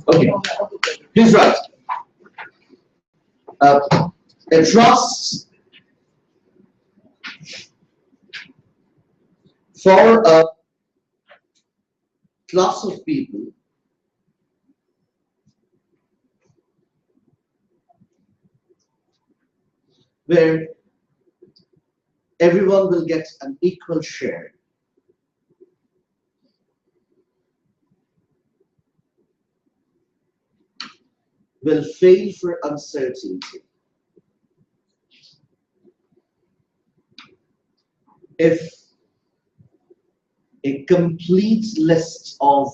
Okay, please write. A trust for a class of people where everyone will get an equal share. Will fail for uncertainty if a complete list of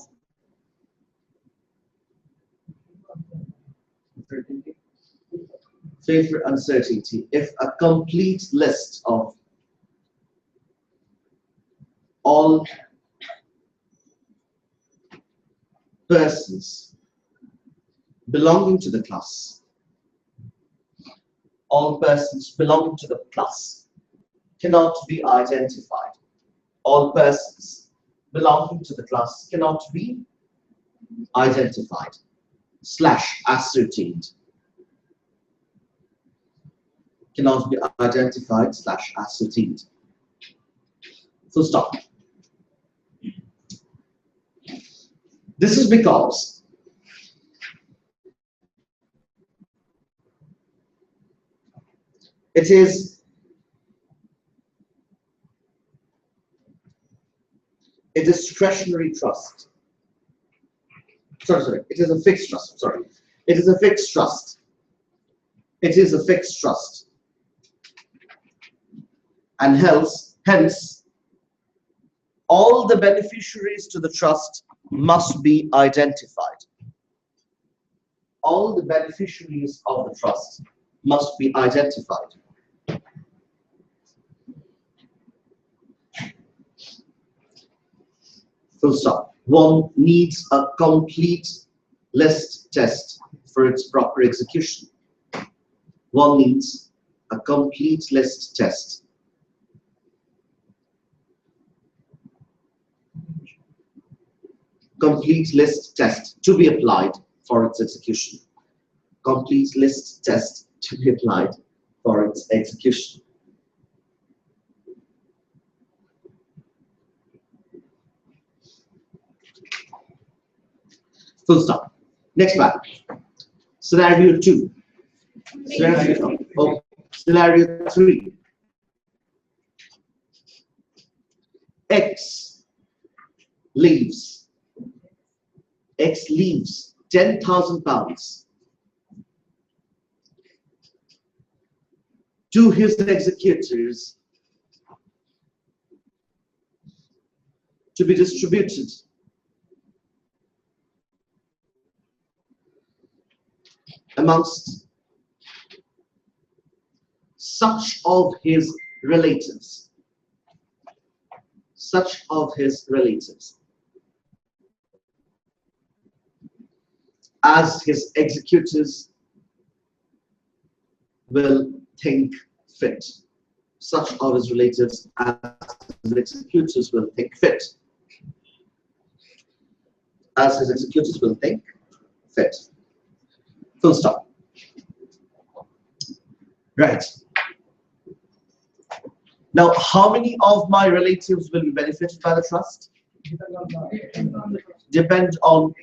fail for uncertainty if a complete list of all persons belonging to the class, all persons belonging to the class cannot be identified. All persons belonging to the class cannot be identified / ascertained. Cannot be identified / ascertained. Full stop. This is because It is a discretionary trust. Sorry. It is a fixed trust. Sorry. It is a fixed trust. It is a fixed trust. And hence, all the beneficiaries to the trust must be identified. All the beneficiaries of the trust must be identified. Full stop. One needs a complete list test for its proper execution. One needs a complete list test. Complete list test to be applied for its execution. Complete list test to be applied for its execution. Full stop. Next one. Scenario 2. Scenario 3. X leaves 10,000 pounds to his executors to be distributed amongst such of his relatives as his executors will think fit. Such of his relatives as his executors will think fit. As his executors will think fit. Full stop. Right. Now, how many of my relatives will be benefited by the trust? Depends on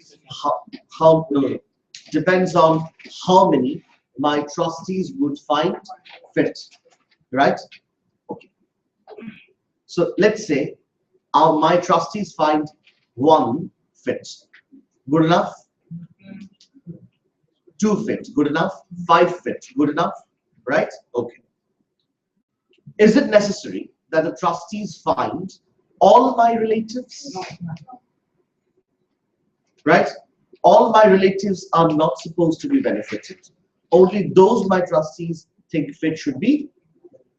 how many my trustees would find fit, right? Okay. So let's say my trustees find 1 fit. Good enough? 2 fit. Good enough? 5 fit. Good enough? Right? Okay. Is it necessary that the trustees find all my relatives? Right? All my relatives are not supposed to be benefited. Only those my trustees think fit should be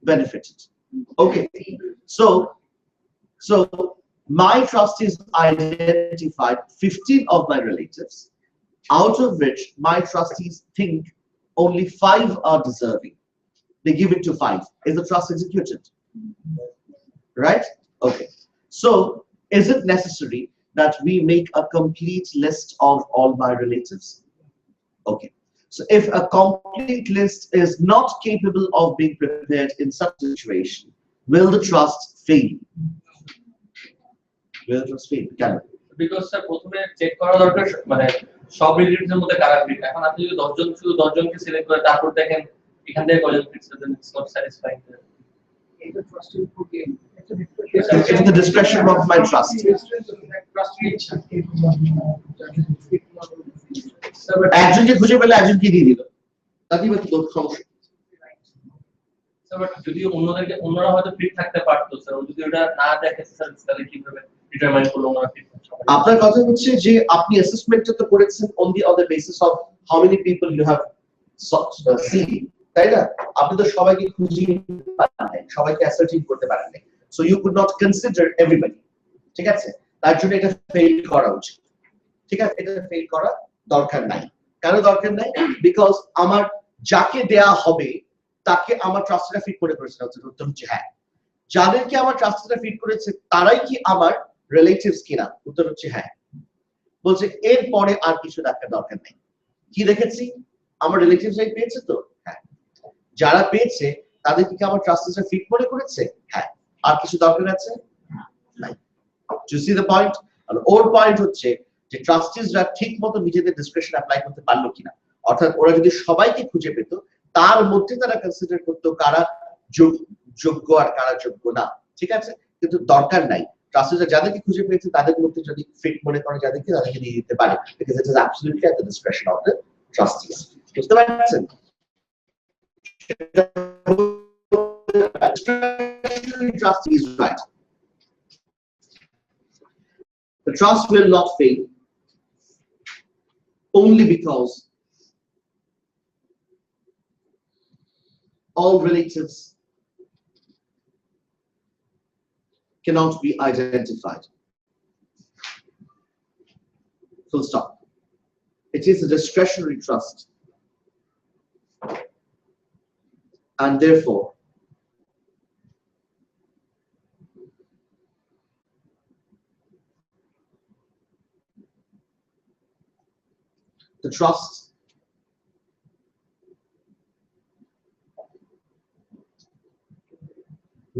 benefited. Okay. So my trustees identified 15 of my relatives, out of which my trustees think only 5 are deserving. They give it to 5. Is the trust executed? Right? Okay. So, is it necessary that we make a complete list of all my relatives? Okay. So, if a complete list is not capable of being prepared in such a situation, will the trust fail? Will the trust fail? Can it? Because sir, প্রথমে check করা দরকার মানে সব relatives এর মধ্যে কারা fit. এখন আপনি যদি 10 জন শুধু 10 জনকে সিলেক্ট করে তারপর দেখেন এখান থেকে কয়জন fit then it's not satisfying. It's a trusted booking. It's the discretion of my trust. একজনকে খুঁজে পেলে একজনকে দিয়ে দিল, তাতেই বা কি সমস্যা? স্যার যদি অন্যরা হয়তো ফিট থাকতে পারতো স্যার, যদি ওটা না দেখে স্যার তাহলে কিভাবে ডিটারমাইন করলো ওনারা ফিট? আপনার কথা হচ্ছে যে আপনি অ্যাসেসমেন্টটা তো করেছেন on the basis of how many people you have seen, তাই না? আপনি তো সবাইকে খুঁজে পারেন নাই, সবাইকে অ্যাসার্টিভ করতে পারেন নাই, so you could not consider everybody. ঠিক আছে? তার জন্য এটা ফেল করা উচিত। ঠিক আছে? এটা ফেল করা দরকার নাই। কেন দরকার নাই? বিকজ আমার যাকে দেয়া হবে তাকে আমার ট্রাস্টিরা ফিট করে করেছে। উত্তর হচ্ছে হ্যাঁ। যাদেরকে আমার ট্রাস্টিরা ফিট করেছে তারাই কি আমার রিলেটিভস কিনা? উত্তর হচ্ছে হ্যাঁ। বলছে এরপরে আর কিছু দেখার দরকার নেই। কি দেখেছি? আমার রিলেটিভসরাই পেয়েছে তো? হ্যাঁ। যারা পেয়েছে তাদেরকে কি আমার ট্রাস্টিরা ফিট মনে করেছে? হ্যাঁ। আর কিছু দরকার আছে? নাই। You see the point? আর ওর পয়েন্ট হচ্ছে যে ট্রাস্টিজরা ঠিকমতো নিজেদের ডিসক্রিপশন অ্যাপ্লাই করতে পারলো কিনা, অর্থাৎ ওরা যদি সবাইকে খুঁজে পেত তার মধ্যে তারা কনসিডার করতো কারা যোগ্য আর কারা যোগ্য না, ঠিক আছে? কিন্তু দরকার নাই, ট্রাস্টিরা যাদেরকে খুঁজে পেয়েছে তাদের মধ্যে যদি ফিট মনে করে যাদেরকে, তাদেরকে দিয়ে দিতে পারে, because it is absolutely at the discretion of the trustees. বুঝতে পারছেন? Trustee is right. The trust will not fail only because all relatives cannot be identified. Full stop. It is a discretionary trust, and therefore the trust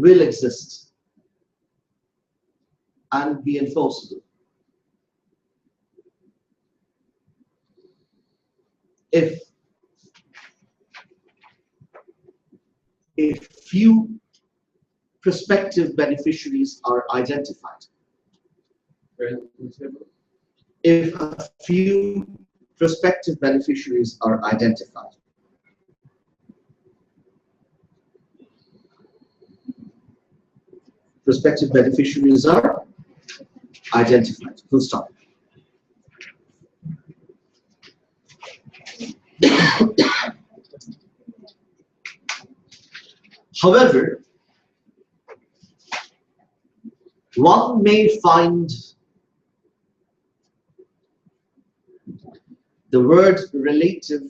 will exist and be enforceable if few prospective beneficiaries are identified. If a few prospective beneficiaries are identified. Prospective beneficiaries are identified. Full stop. However, one may find the word relative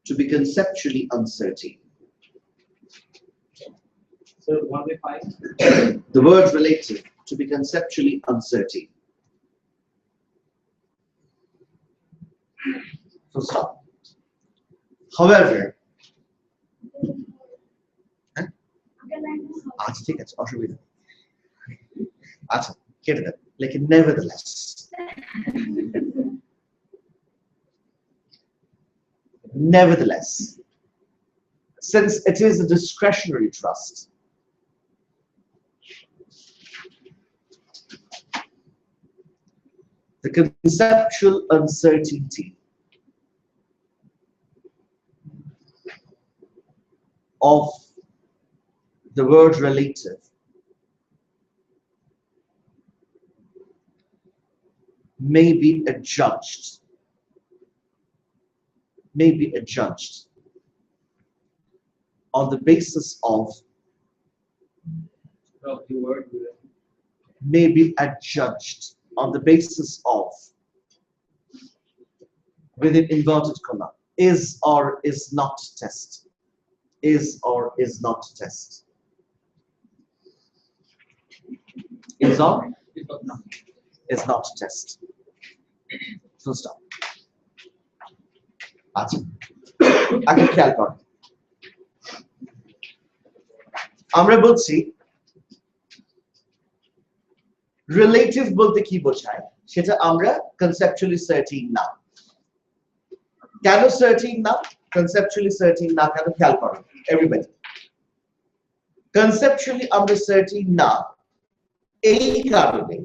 to be conceptually uncertain. So one may find The word relative to be conceptually uncertain. Full stop. However, আচ্ছা ঠিক আছে, অসুবিধা আচ্ছা কেটে দেন, লেকিন nevertheless nevertheless since it is a discretionary trust, the conceptual uncertainty of the word relative may be adjudged on the basis of the word may be adjudged on the basis of, within inverted comma, is or is not test. Is or is not test. Is or is not test. Full stop. আচ্ছা এখন খেয়াল কর, আমরা বলছি relative বলতে কি বোঝায় সেটা আমরা কনসেপচুয়ালি সার্টেন না। কেন সার্টেন না, কনসেপচুয়ালি সার্টেন না কেন খেয়াল করো এভরিবডি। কনসেপচুয়ালি আমরা সার্টেন না এই কারণে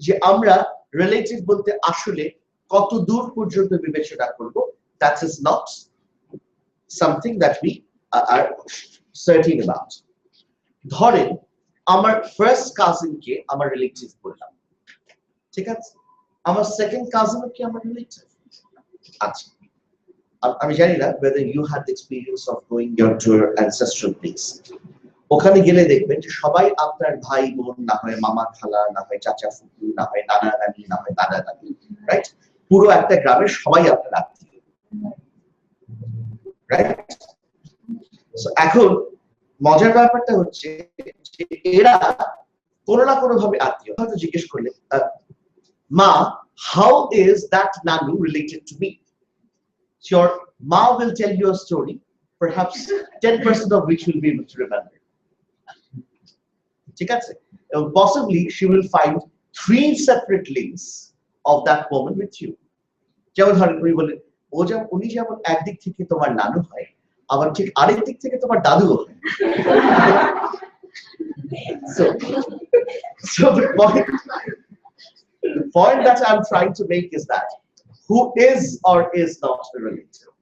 যে আমরা রিলেটিভ বলতে আসলে কত দূর পর্যন্ত বিবেচনা করব, that is not something that we are certain about. ধরেন আমার ফার্স্ট কাজিনকে আমার রিলেটিভ বললাম, ঠিক আছে, আমার সেকেন্ড কাজিনও কি আমার রিলেটিভ? আচ্ছা আমি জানি না whether you had the experience of going to your ancestral place. ওখানে গেলে দেখবেন যে সবাই আপনার ভাই বোন, না হয় মামা খালা, না হয় চাচা ফুফু, না হয় নানা নানি, না হয় দাদা দাদি, রাইট? পুরো একটা গ্রামের সবাই আপনার আত্মীয়, রাইট? সো এখন মজার ব্যাপারটা হচ্ছে যে এরা কোনো না কোনো ভাবে আত্মীয়। হয়তো জিজ্ঞেস করলে মা, how is that nanu related to me? Your ma will tell you a story, perhaps 10% of which will be able to remember. ঠিক আছে? Possibly she will find 3 separate links of that woman with you. যেমন ধরেন উনি বলেন উনি যেমন একদিক থেকে তোমার নানু হয়, আবার ঠিক আরেক দিক থেকে তোমার দাদুও হয়। So the point that I'm trying to make is that who is or is not a relative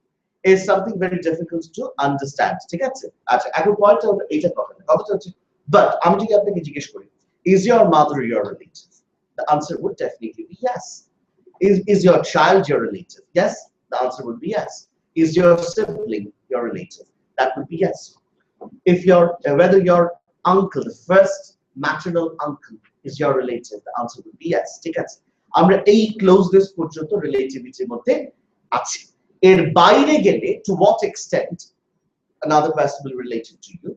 is something very difficult to understand. ঠিক আছে? আচ্ছা, এখন পয়েন্টটা হলো এইটা কথা হচ্ছে, but আমি যদি আপনাকে জিজ্ঞেস করি, is your mother your relative? The answer would definitely be yes. Is your child your relative? Yes, the answer would be yes. Is your sibling your relative? That would be yes. If whether your uncle, the first maternal uncle, is your relative, the answer would be yes. ঠিক আছে? আমরা এই closeness পর্যন্ত রিলেটিভিটির মধ্যে আছি। এর বাইরে গেলে to what extent another person will be related to you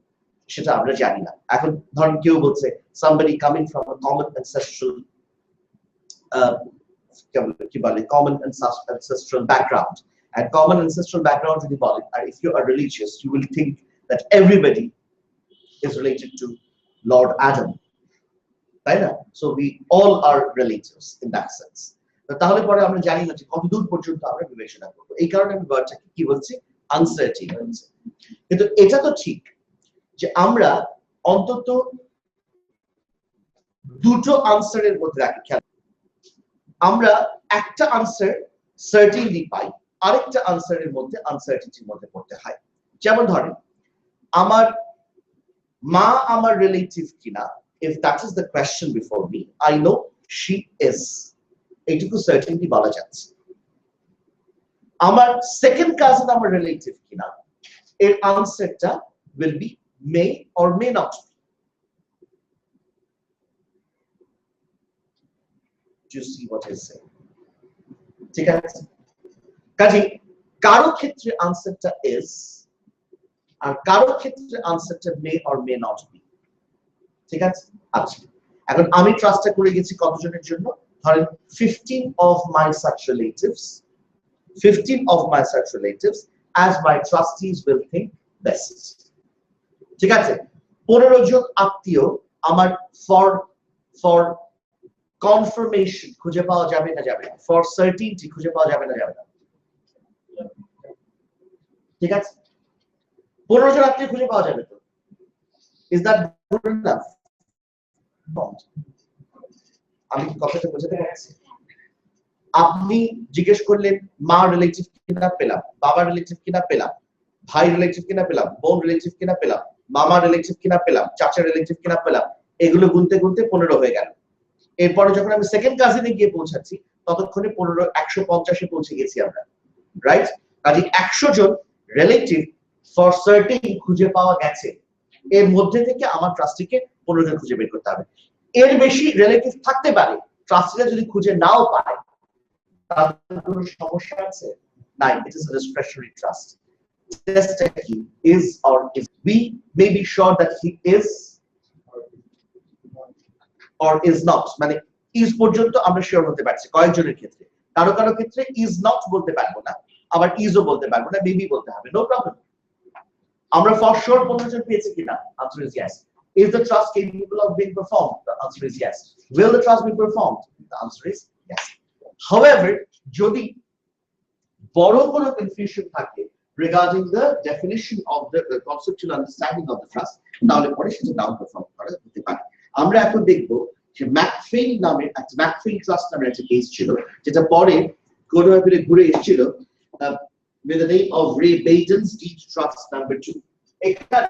সেটা আমরা জানি না। এখন ধরুন কেউ বলছে somebody coming from a common ancestral common ancestral background, and common ancestral background যদি বলেন, and if you are religious you will think that everybody is related to Lord Adam, তাই না? So we all are relatives in that sense. তাহলে পরে আমরা জানি না যে কত দূর পর্যন্ত আমরা বিবেচনা করব, এই কারণে আমি ওয়ার্ডটাকে কি বলছি, আনসার্টেন বলছি। কিন্তু এটা তো ঠিক যে আমরা অন্তত দুটো আনসারের মধ্যে রাখি। খেয়াল, আমরা একটা আনসার সার্টেনলি পাই, আরেকটা আনসারের মধ্যে আনসার্টেনিটির মধ্যে পড়তে হয়। যেমন ধরেন আমার মা আমার রিলেটিভ কিনা, if that is the question before me, I know she is, এইটুকু সার্টেনলি বলা যাচ্ছে। আমার সেকেন্ড কাজিন আমার রিলেটিভ কিনা, এর আনসারটা will be may or may not be. Do you see what I say? ঠিক আছে? কাজে কারো ক্ষেত্রে আনসারটা is, আর কারো ক্ষেত্রে আনসারটা may or may not be। ঠিক আছে? আচ্ছা, এখন আমি ট্রাস্টটা করে গেছি কতজনের জন্য? ধরেন 15 of my such relatives as my trustees will think best। ঠিক আছে? 15 জন আত্মীয় আমার for confirmation খুঁজে পাওয়া যাবে না যাবে না, for certainty খুঁজে পাওয়া যাবে না যাবে না। ঠিক আছে? 15 জন আত্মীয় খুঁজে পাওয়া যাবে তো, is that good enough? আমি কথাটা বোঝাতে পারছি? আপনি জিজ্ঞেস করলেন মা রিলেটিভ কিনা পেলাম, বাবা রিলেটিভ কিনা পেলাম, ভাই রিলেটিভ কিনা পেলাম, বোন রিলেটিভ কিনা পেলাম, মামা রিলেটিভ কিনা পেলাম, চাচা রিলেটিভ কিনা পেলাম, এগুলো গুনতে গুনতে 15 হয়ে গেল। এরপরে যখন আমি সেকেন্ড কাজিনে গিয়ে পৌঁছাচ্ছি ততক্ষণে 15 150 পৌঁছে গেছি আমরা, রাইট? কাজে 100 জন রিলেটিভ ফর সার্টেন খুঁজে পাওয়া গেছে, এর মধ্যে থেকে আমার ট্রাস্টিকে 15 জন খুঁজে বের করতে হবে। এর বেশি রিলেটিভ থাকতে পারে, ট্রাস্টিরা যদি খুঁজে নাও পায় তাহলে কোনো সমস্যা আছে? নাই, it is a discretionary trust. Just that he is or is, we may be sure that he is or is not, মানে is পর্যন্ত আমরা শিওর হতে পারছি কয়েকজনের ক্ষেত্রে। কারো কারো ক্ষেত্রে is not বলতে পারবো না, আবার is ও বলতে পারবো না, মেবি বলতে হবে, নো প্রবলেম। আমরা ফর শিওর 15 জন পেয়েছি কিনা? Answer is yes. Is the trust capable of being performed? The answer is yes. Will the trust be performed? The answer is yes. However, যদি বড় কোনো কনফিউশন থাকে regarding the definition of the conceptual understanding of the trust, তাহলে পরে সেটা নাও perform করা যেতে পারে। আমরা এখন দেখব যে ম্যাকফেইল নামের একটা ম্যাকফেইল ট্রাস্ট নামের একটা কেস ছিল, যেটা পরে কোডওয়াইপিলে ঘুরে এসেছিল with the name of Ray Baden's Deed Trust number 2. এখানে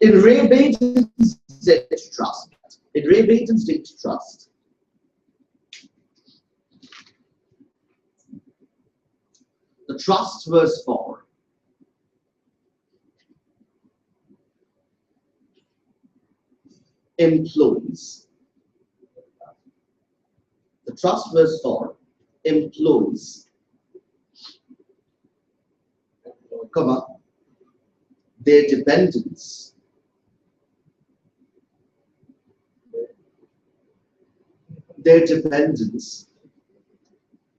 in Ray Baden's Deed Trust, In Ray Baton's Data Trust, the trust was for employees. The trust was for employees, comma, their dependents,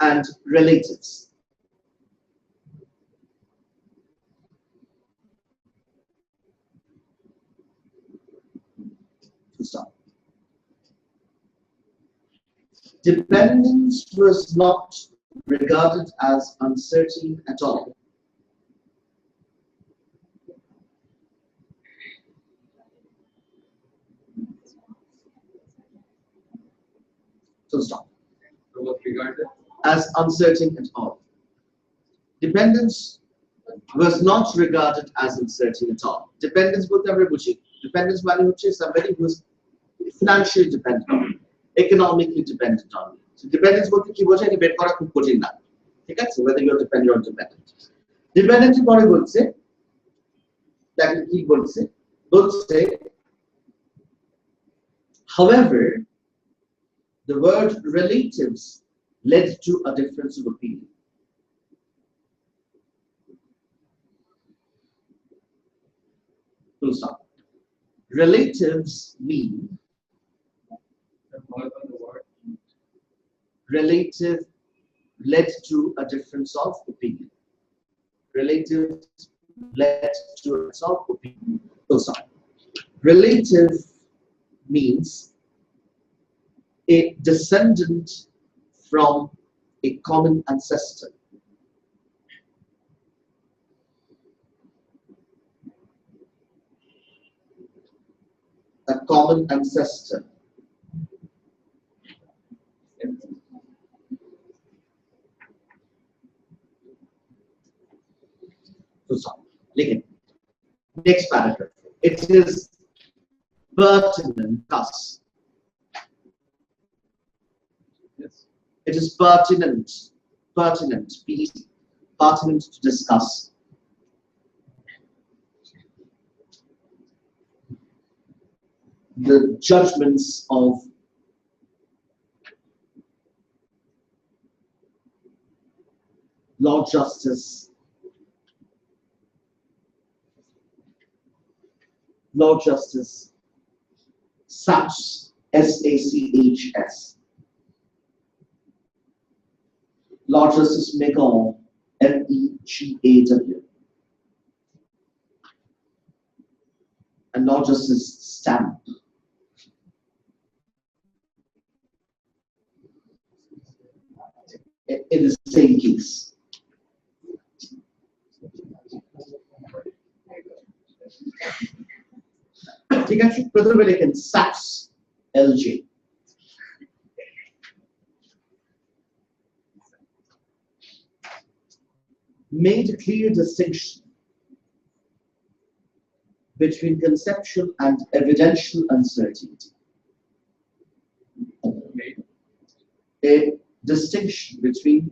and relatives. To stop. Dependence was not regarded as uncertain at all. So stop. As uncertain at all. Dependence was not regarded as uncertain at all. Dependence both are buchi. Dependence value which is somebody who is financially dependent on you, economically dependent on you. So dependence both ki boche ni bet kora khub kojhin na. ঠিক আছে, whether you are dependent or dependent. Dependent পরে বলছে দেখেন কি বলছে বলছে however the word relatives led to a difference of opinion. Full stop. Relatives mean relative led to a difference of opinion. Relatives led to a difference of opinion. Full stop. Relative means a descendant from a common ancestor. A common ancestor. Again, next paragraph. It is pertinent, thus. It is pertinent, pertinent to discuss the judgments of Lord Justice Sachs, S-A-C-H-S. Lord Justice Megaw, M-E-G-A-W. And Lord Justice Stamp. In the same case. ঠিক আছে, প্রথমে লেখেন Sachs, LJ. Made a clear distinction between conceptual and evidential uncertainty. A distinction between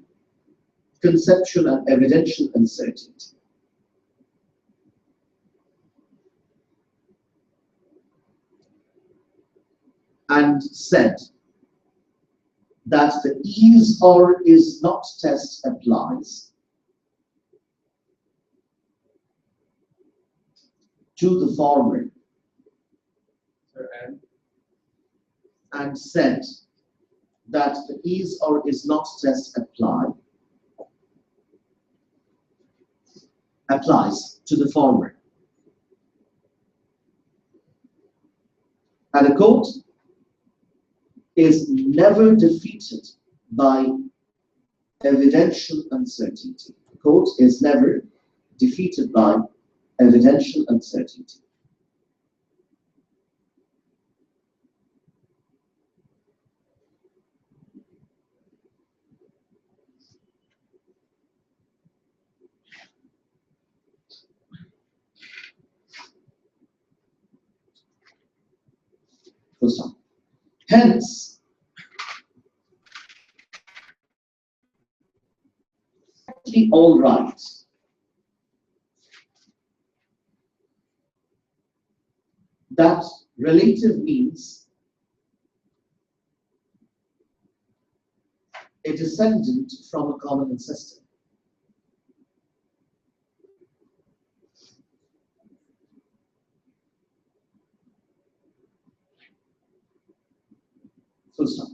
conceptual and evidential uncertainty. And said that the is or is not test applies to the former, and said that the is or is not test applies to the former. And a quote is never defeated by evidential uncertainty. The quote is never defeated by evidential uncertainty. Full stop. Hence, actually all right. That relative means a descendant from a common ancestor. Full stop.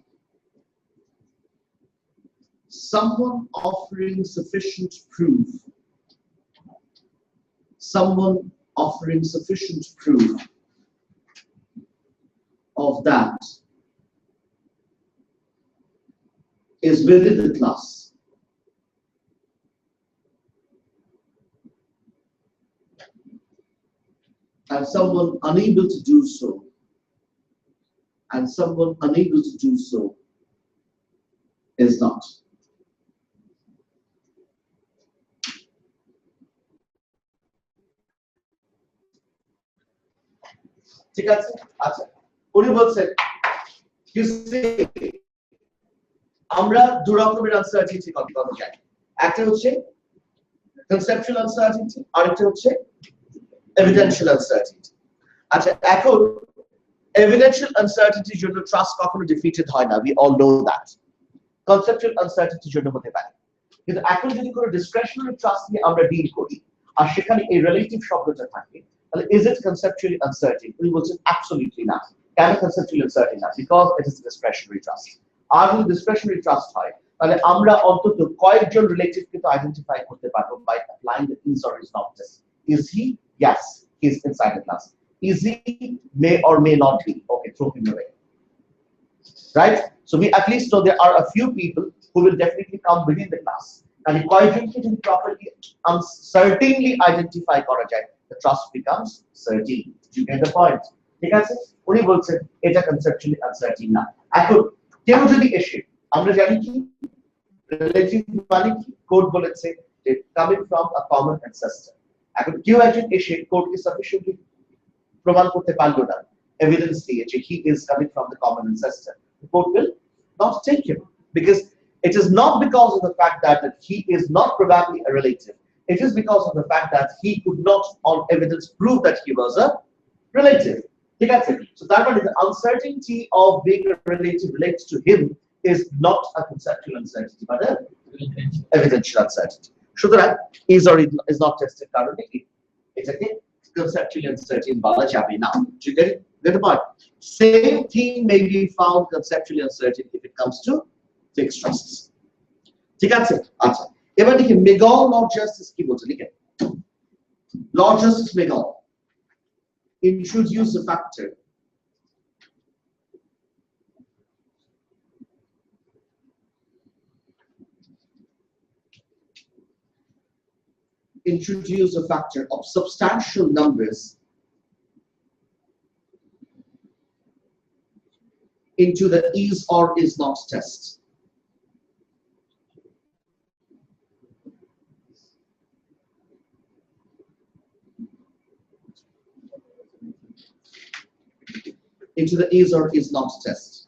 Someone offering sufficient proof. Someone offering sufficient proof of that is within the class. And someone unable to do so, is not. ঠিক আছে আচ্ছা উনি বলছেন you see আমরা দুই রকমের uncertainty copy করা যায় একটা হচ্ছে কনসেপচুয়াল আনসার্টেনিটি আর একটা হচ্ছে এভিডেন্সিয়াল আনসার্টেনিটি আচ্ছা এখন এভিডেন্সিয়াল আনসার্টেনিটির জন্য ট্রাস্ট কখনো ডিফিটেড হয় না we all know that conceptual আনসার্টেনিটির জন্য হতে পারে কিন্তু এখন যদি কোনো ডিসক্রিশনারি ট্রাস্ট নিয়ে আমরা ডিল করি আর সেখানে এই রিলেটিভ শব্দটা থাকে তাহলে is it conceptually uncertain উনি বলছেন absolutely not কেন conceptually uncertain না because it is discretionary trust আর যদি discretionary trust হয় তাহলে আমরা অন্তত কয়েকজন রিলেটিভ কে তো আইডেন্টিফাই করতে পারবো by applying the is or is not test is he yes he is inside the class is he may or may not be okay throw him away right so we at least know there are a few people who will definitely come within the class and if কয়েকজনকে যদি properly certainly identify করা যায় the trust becomes certain you get the point ঠিক আছে উনি বলছেন এটা conceptually uncertain না এখন কেউ যদি এসে আমরা জানি কি রিলেটিভ মানে কি কোড বলেছে যে coming from a common ancestor এখন কেউ একজন এসে কোডকে sufficiently প্রমাণ করতে পারলো না এভিডেন্স দিয়ে যে he is coming from the common ancestor the court will not take him because it is not because of the fact that he is not probably a relative it is because of the fact that he could not on evidence prove that he was a relative ঠিক আছে so that one is the uncertainty of being a relative relates to him is not a conceptual uncertainty but a evidential uncertainty সুতরাং is or is not tested কারণে এটাকে conceptually uncertain বলা যাবে না you get the point same thing may be found conceptually uncertain if it comes to fixed trusts ঠিক আছে আচ্ছা এবার দেখি মেগল ল জাস্টিস কি বলছে লিখেন ল জাস্টিস মেগল introduce a factor of substantial numbers into the is or is not test into the is or is not test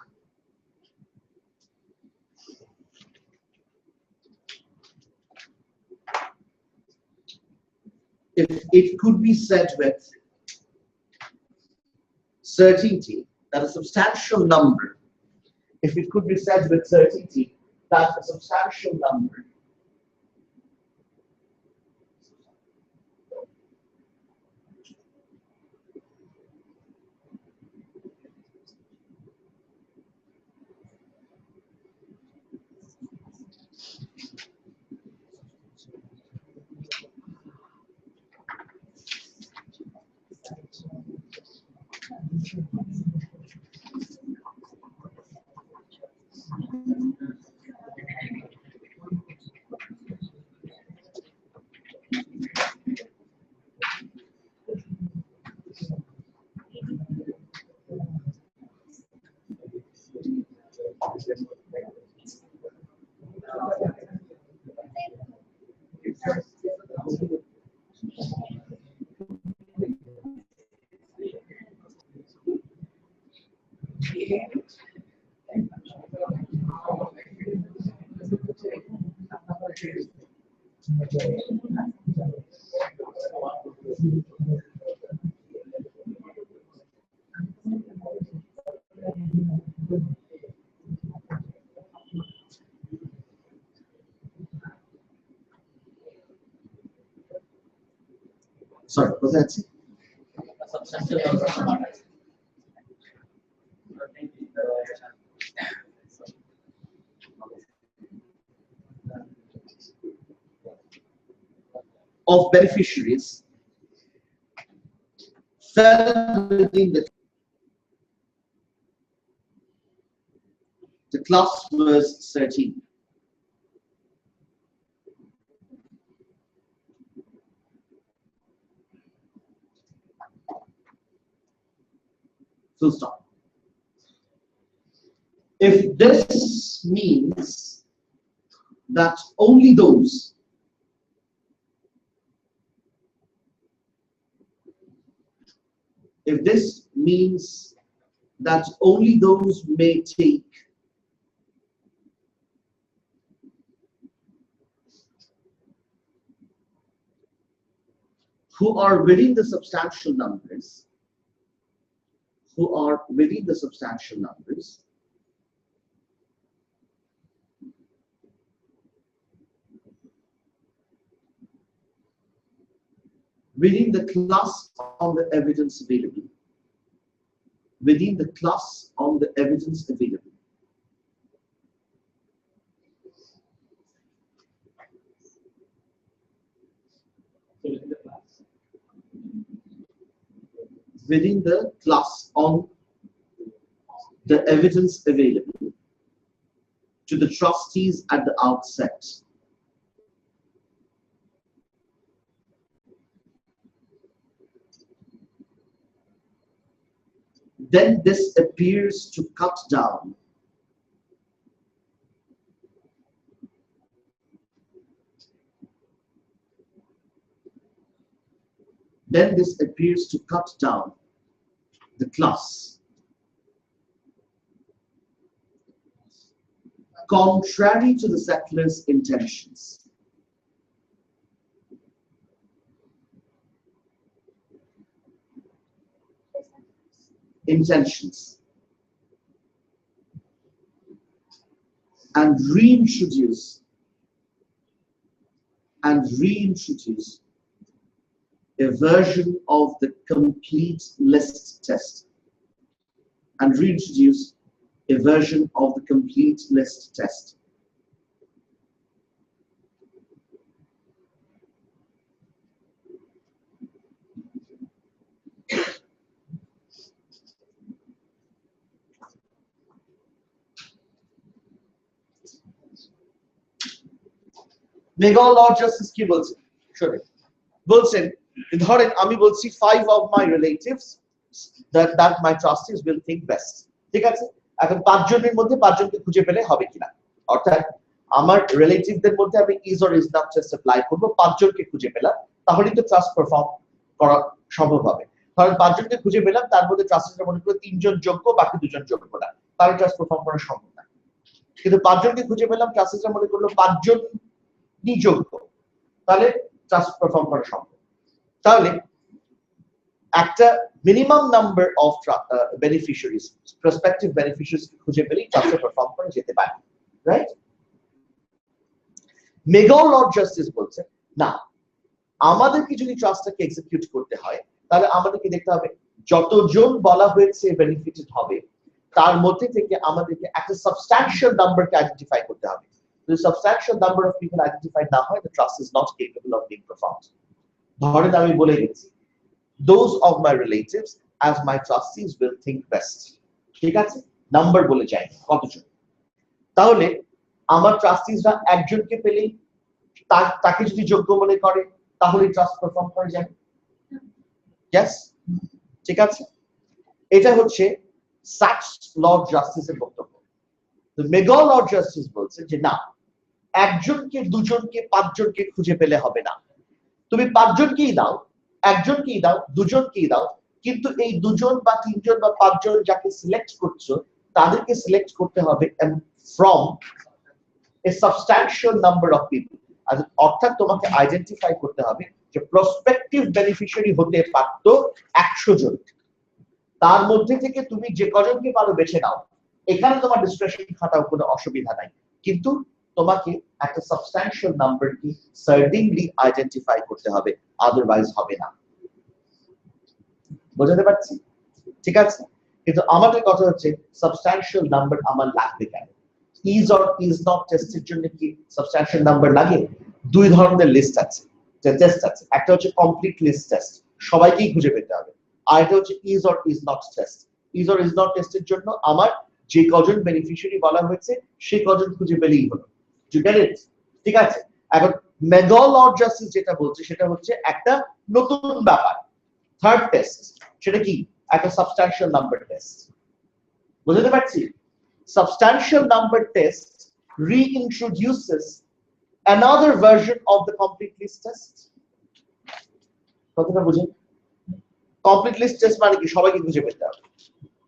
if it could be said with certainty that a substantial number if it could be said with certainty that a substantial number Sorry, was that it? Substantial Of beneficiaries fell within the class was 13. Full stop. If this means that only those may take who are within the substantial numbers, within the class on the evidence available, within the class on the evidence available to the trustees at the outset, then this appears to cut down the class, contrary to the settlers' intentions. And reintroduce a version of the complete list test. Mega Lord justice কি বলছেন? শুনুন, বলছেন ধরেন আমি বলছি 5 of my relatives that my trustees will think best, ঠিক আছে? এখন 5 জনের মধ্যে 5 জনকে খুঁজে পেলে হবে কিনা, অর্থাৎ আমার রিলেটিভদের মধ্যে আমি is or is not test apply করব, 5 জনকে খুঁজে পেলাম, তাহলেই তো ট্রাস্ট পারফর্ম করা সম্ভব হবে। কারণ 5 জনকে খুঁজে পেলাম, তার মধ্যে ট্রাস্টিরা মনে করে 3 জন যোগ্য, বাকি 2 জন যোগ্য না, তাহলে ট্রাস্ট পারফর্ম করা সম্ভব না। কিন্তু 5 জনকে খুঁজে পেলাম, ট্রাস্টিরা মনে করলো 5 জন যোগ্য, তাহলে ট্রাস্ট পারফর্ম করা সম্ভব। তাহলে একটা minimum number of beneficiaries, prospective beneficiaries খুঁজে পেলেই ট্রাস্ট পারফর্ম করা যেতে পারে, রাইট? মেগা লর্ড জাস্টিস বলছে না, আমাদেরকে যদি ট্রাস্টটাকে এক্সিকিউট করতে হয় তাহলে আমাদেরকে দেখতে হবে যতজন বলা হয়েছে বেনিফিটেড হবে তার মধ্যে থেকে আমাদেরকে একটা সাবস্ট্যান্সিয়াল নাম্বারকে আইডেন্টিফাই করতে হবে। The substantial number of people identified না হয়, the trust is not capable of being performed. ধরেন আমি বলে দিচ্ছি those of my relatives as my trustees will think best, ঠিক আছে? নাম্বার বলে যাই কতজন, তাহলে আমার ট্রাস্টিজরা একজনকে পেলেই তাকে যদি যোগ্য মনে করে তাহলে ট্রাস্ট পারফর্ম করা যায়। ইয়েস, ঠিক আছে? এটা হচ্ছে সাকস লর্ড জাস্টিসের বক্তব্য। The মেগা লর্ড জাস্টিস বলছে যে না, একজনকে, দুজনকে, 5 জনকে খুঁজে পেলে হবে না, তুমি 5 জনকেই দাও, একজনকেই দাও, দুজনকেই দাও, কিন্তু এই 2 জন বা 3 জন বা 5 জন যাকে সিলেক্ট করছো তাদেরকে সিলেক্ট করতে হবে from a substantial number of people, অর্থাৎ তোমাকে আইডেন্টিফাই করতে হবে যে প্রসপেক্টিভ বেনিফিশিয়ারি হতে পারত 100 জন, তার মধ্যে থেকে তুমি যে কজনকে পারো বেছে নাও। এখানে তোমার ডিসক্রিপশন খাটাও কোনো অসুবিধা নাই, কিন্তু তোমাকে একটা সাবস্ট্যান্সিয়াল নাম্বারকে সার্টেনলি আইডেন্টিফাই করতে হবে, আদারওয়াইজ হবে না। বুঝতে পারছি? ঠিক আছে, কিন্তু আমাদের কথা হচ্ছে সাবস্ট্যান্সিয়াল নাম্বার আমার লাগবে কেন? ইজ অর ইজ নট টেস্টের জন্য কি সাবস্ট্যান্সিয়াল নাম্বার লাগে? দুই ধরনের লিস্ট আছে, যে টেস্ট আছে। একটা হচ্ছে কমপ্লিট লিস্ট টেস্ট, সবাইকেই খুঁজে পেতে হবে। আর এটা হচ্ছে is or is not test. Is or is not টেস্টের জন্য আমার যে কজন বেনিফিশিয়ারি বলা হয়েছে সেই কজন খুঁজে পেলেই হলো। You get it? ঠিক আছে, এখন মেগা লর্ড জাস্টিস যেটা বলছে সেটা হচ্ছে একটা নতুন ব্যাপার, থার্ড টেস্ট। সেটা কি? একটা সাবস্ট্যান্সিয়াল নাম্বার টেস্ট। বুঝতে পারছি? Substantial number test reintroduces another version of the complete list test. কথাটা বুঝেন? কমপ্লিট লিস্ট টেস্ট মানে কি? সবাইকে খুঁজে পেতে হবে।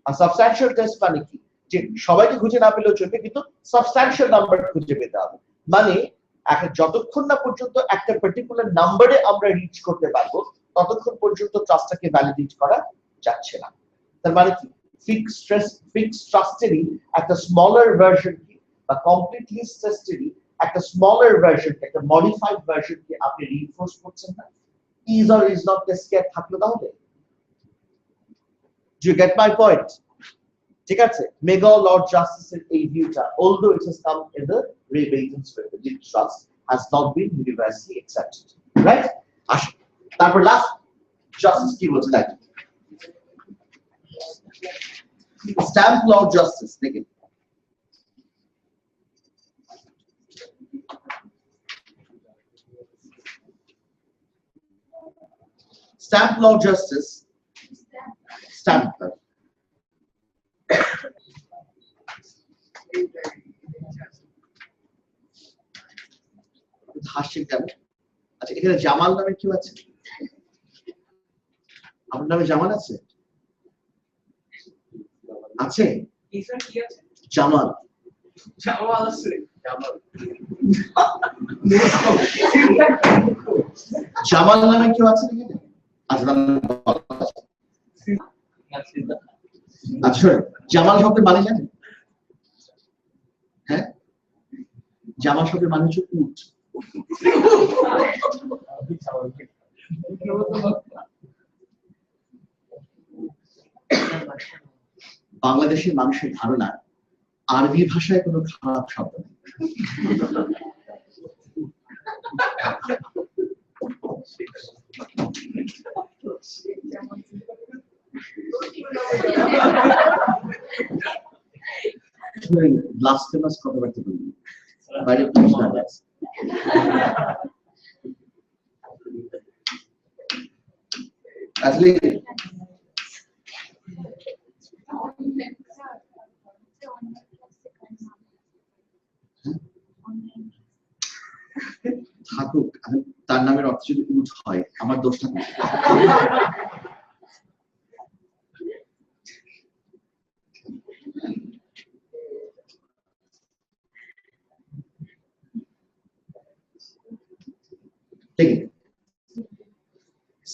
আর সাবস্ট্যান্সিয়াল টেস্ট মানে কি? যে সবাইকে খুঁজে না পেলেও চলবে, কিন্তু সাবস্ট্যান্সিয়াল নাম্বার খুঁজে পেতে হবে। মানে যতক্ষণ না পর্যন্ত একটা পার্টিকুলার নাম্বারে আমরা রিচ করতে পারবো ততক্ষণ পর্যন্ত ট্রাস্টটাকে ভ্যালিডেট করা যাচ্ছে না। তার মানে কি? ফিক্সড ট্রাস্টেরই একটা স্মলার ভার্সন কি, বা কমপ্লিট লিস্ট টেস্টেরই একটা স্মলার ভার্সন, একটা মডিফাইড ভার্সন কি আপনি রিইনফোর্স করছেন না? Is or is not test কে থাকলো তাহলে। Do you get my point? ঠিক আছে, মেগা লর্ড জাস্টিসের এই ভিউটা, although it has come in the Ray Bacon's trust, has not been universally accepted, right? আসুন তারপর লাস্ট জাস্টিস কি বলছে দেখেন, স্ট্যাম্প লর্ড জাস্টিস। দেখেন স্ট্যাম্প লর্ড জাস্টিস, স্ট্যাম্প হাসছেন কেন? আচ্ছা, এখানে জামাল নামে কেউ আছে? আপনার নামে জামাল আছে? আছে? জামাল, জামাল আছে, জামাল। জামাল নামে কেউ আছে এখানে? আচ্ছা, আচ্ছা, জামাল শব্দের মানে জানেন? হ্যাঁ, জামাল শব্দের মানে হচ্ছে উট। বাংলাদেশের মানুষের ধারণা আরবি ভাষায় কোনো খারাপ শব্দ নেই। ব্লাসফেমাস কথাবার্তা বলবি বাইরে প্লিজ না। আসলে থাকুক, তার নামের অর্থ যদি উট হয় আমার দোষ থাকে।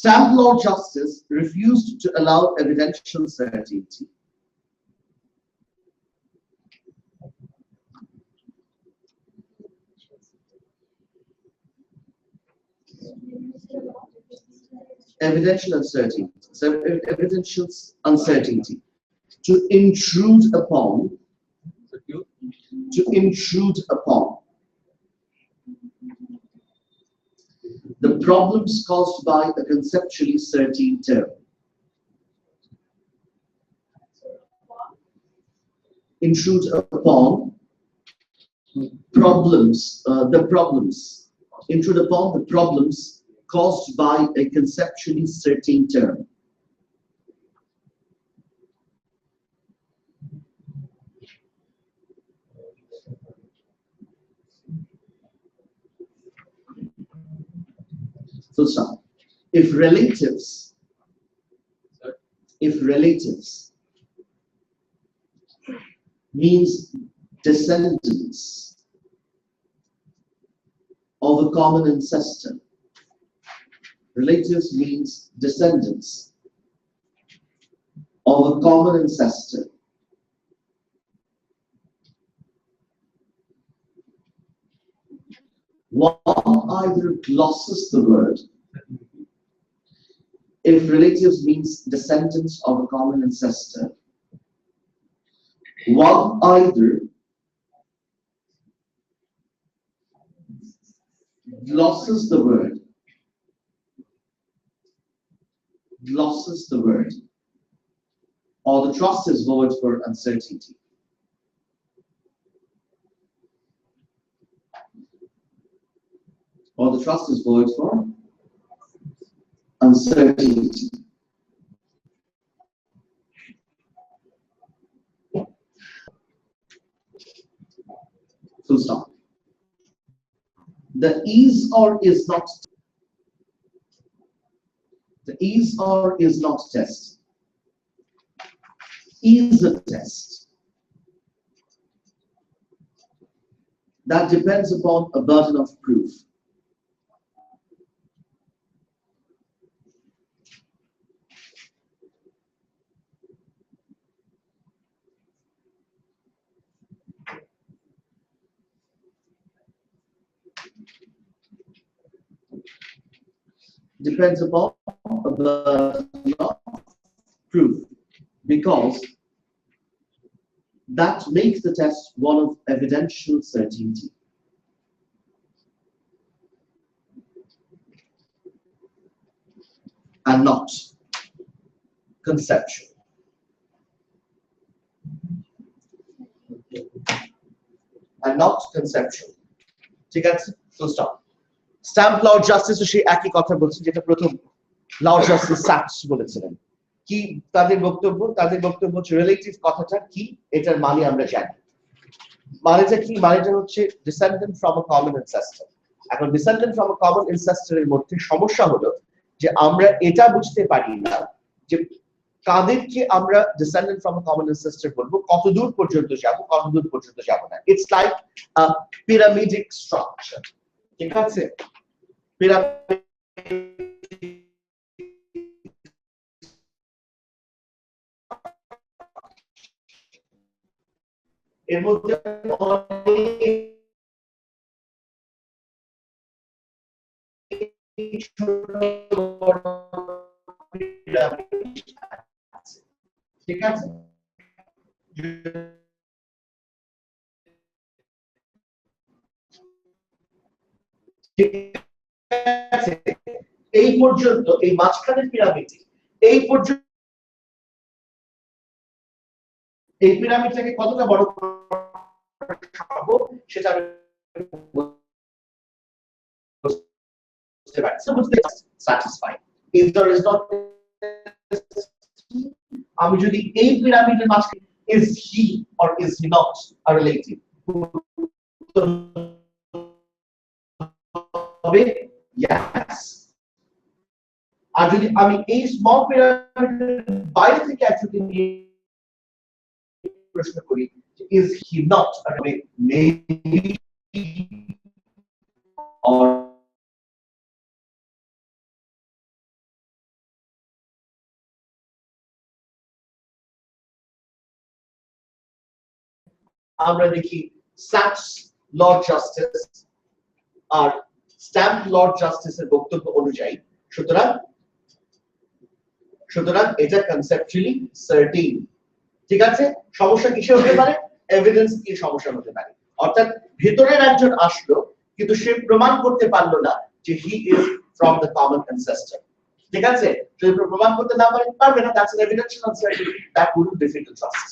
Stamp law justice refused to allow evidential certainty. Evidential uncertainty to intrude upon the problems caused by a conceptually certain term. Intrude upon problems, intrude upon the problems caused by a conceptually certain term. So stop. If relatives means descendants, of a common ancestor. Relatives means descendants of a common ancestor. One either glosses the word if relatives means descendants of a common ancestor. One either glosses the word, or the trust is void for uncertainty. Or the trust is void for uncertainty. Full stop. The is or is not. The is or is not test is a test. That depends upon a burden of proof. Depends upon a burden of proof, because that makes the test one of evidential certainty. And not conceptual. And not conceptual. ঠিক আছে? Full stop. Stamp ল জাস্টিসও সেই একই কথা বলছে যেটা প্রথম ল justice sax বলেছিলেন। কি তাদের বক্তব্য? তাদের বক্তব্য হচ্ছে রিলেটিভ কথাটা কি এটার মানে আমরা জানি। মানেটা কি? মানেটা হচ্ছে descendant from a common ancestor. এখন ডিসেন্ডেন্ট ফ্রম আ কমন অ্যানসেস্টরের মধ্যে সমস্যা হলো যে আমরা এটা বুঝতে পারি না যে কাদেরকে আমরা descendant from a common ancestor বলবো, কতদূর পর্যন্ত যাব, কতদূর পর্যন্ত যাব না। It's like a pyramidic structure. ঠিক আছে? পিরামিড এর মধ্যে ঠিক আছে? এই পর্যন্ত এই মাঝখানের পিরামিড এই পর্যন্ত এই পিরামিডটাকে কতটা বড় সম্ভব সেটা আমি বুঝতে পারছি। Satisfy if there is not আমি যদি এই পিরামিডের মাঝখানে is he or is he not a relative হবে ইয়েস। আর যদি আমি এই স্মল পিরামিডের বাইরে থেকে একজনকে নিয়ে প্রশ্ন করি is he not a maybe or আমরা দেখি স্যাক্স লর্ড জাস্টিস আর স্ট্যাম্প লর্ড জাস্টিসের বক্তব্য অনুযায়ী সুতরাং এটা কনসেপচুয়ালি সার্টেন। ঠিক আছে? সমস্যা কিসে হতে পারে? এভিডেন্স কি সমস্যা হতে পারে। অর্থাৎ ভিতরের একজন আসলো কিন্তু সে প্রমাণ করতে পারলো না যে he is from the common ancestor. ঠিক আছে? যদি প্রমাণ করতে না পারবে না, that's an evidential uncertainty that would defeat to trust.